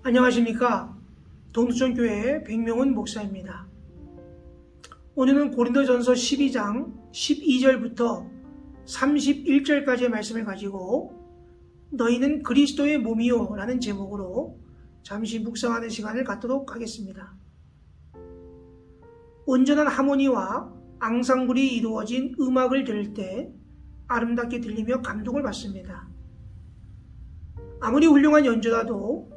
안녕하십니까. 동두천교회 백명훈 목사입니다. 오늘은 고린도전서 12장 12절부터 31절까지의 말씀을 가지고 너희는 그리스도의 몸이요 라는 제목으로 잠시 묵상하는 시간을 갖도록 하겠습니다. 온전한 하모니와 앙상블이 이루어진 음악을 들을 때 아름답게 들리며 감동을 받습니다. 아무리 훌륭한 연주라도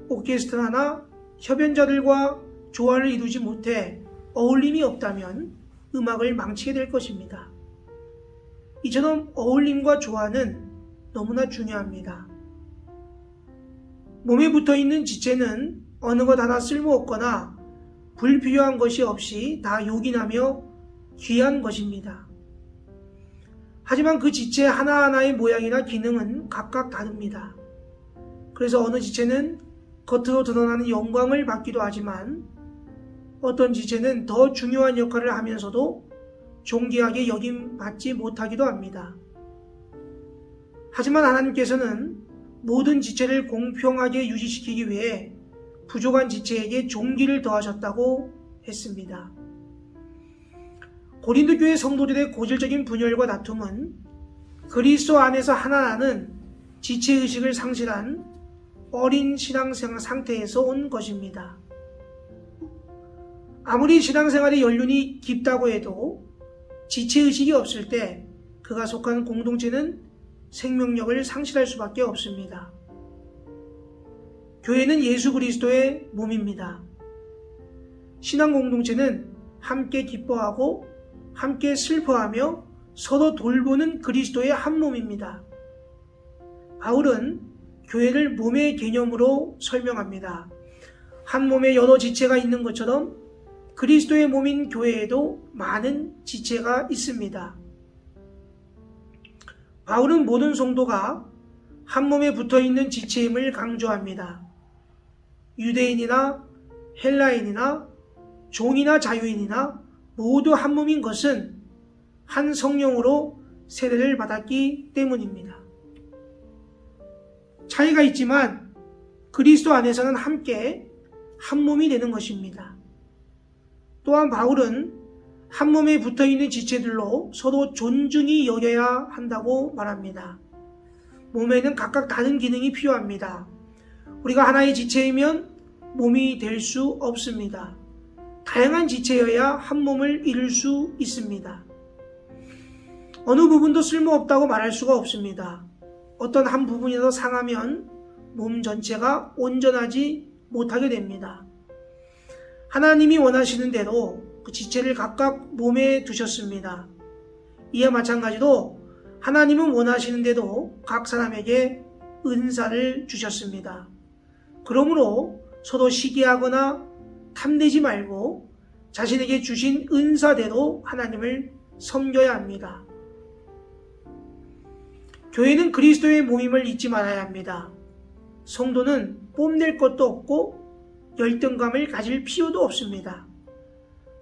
오케스트라나 협연자들과 조화를 이루지 못해 어울림이 없다면 음악을 망치게 될 것입니다. 이처럼 어울림과 조화는 너무나 중요합니다. 몸에 붙어있는 지체는 어느 것 하나 쓸모없거나 불필요한 것이 없이 다 요긴하며 귀한 것입니다. 하지만 그 지체 하나하나의 모양이나 기능은 각각 다릅니다. 그래서 어느 지체는 겉으로 드러나는 영광을 받기도 하지만 어떤 지체는 더 중요한 역할을 하면서도 존귀하게 여김받지 못하기도 합니다. 하지만 하나님께서는 모든 지체를 공평하게 유지시키기 위해 부족한 지체에게 존귀를 더하셨다고 했습니다. 고린도 교회 성도들의 고질적인 분열과 다툼은 그리스도 안에서 하나라는 지체의식을 상실한 어린 신앙생활 상태에서 온 것입니다. 아무리 신앙생활의 연륜이 깊다고 해도 지체의식이 없을 때 그가 속한 공동체는 생명력을 상실할 수밖에 없습니다. 교회는 예수 그리스도의 몸입니다. 신앙 공동체는 함께 기뻐하고 함께 슬퍼하며 서로 돌보는 그리스도의 한 몸입니다. 바울은 교회를 몸의 개념으로 설명합니다. 한 몸에 여러 지체가 있는 것처럼 그리스도의 몸인 교회에도 많은 지체가 있습니다. 바울은 모든 성도가 한 몸에 붙어있는 지체임을 강조합니다. 유대인이나 헬라인이나 종이나 자유인이나 모두 한 몸인 것은 한 성령으로 세례를 받았기 때문입니다. 차이가 있지만 그리스도 안에서는 함께 한 몸이 되는 것입니다. 또한 바울은 한 몸에 붙어있는 지체들로 서로 존중히 여겨야 한다고 말합니다. 몸에는 각각 다른 기능이 필요합니다. 우리가 하나의 지체이면 몸이 될 수 없습니다. 다양한 지체여야 한 몸을 이룰 수 있습니다. 어느 부분도 쓸모없다고 말할 수가 없습니다. 어떤 한 부분이라도 상하면 몸 전체가 온전하지 못하게 됩니다. 하나님이 원하시는 대로 그 지체를 각각 몸에 두셨습니다. 이와 마찬가지로 하나님은 원하시는 대로 각 사람에게 은사를 주셨습니다. 그러므로 서로 시기하거나 탐내지 말고 자신에게 주신 은사대로 하나님을 섬겨야 합니다. 교회는 그리스도의 몸임을 잊지 말아야 합니다. 성도는 뽐낼 것도 없고 열등감을 가질 필요도 없습니다.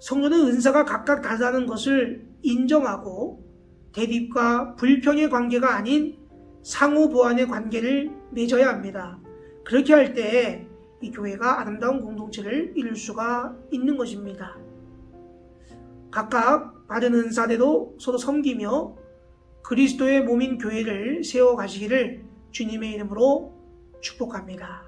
성도는 은사가 각각 다르다는 것을 인정하고 대립과 불평의 관계가 아닌 상호 보완의 관계를 맺어야 합니다. 그렇게 할 때 이 교회가 아름다운 공동체를 이룰 수가 있는 것입니다. 각각 받은 은사대로 서로 섬기며 그리스도의 몸인 교회를 세워가시기를 주님의 이름으로 축복합니다.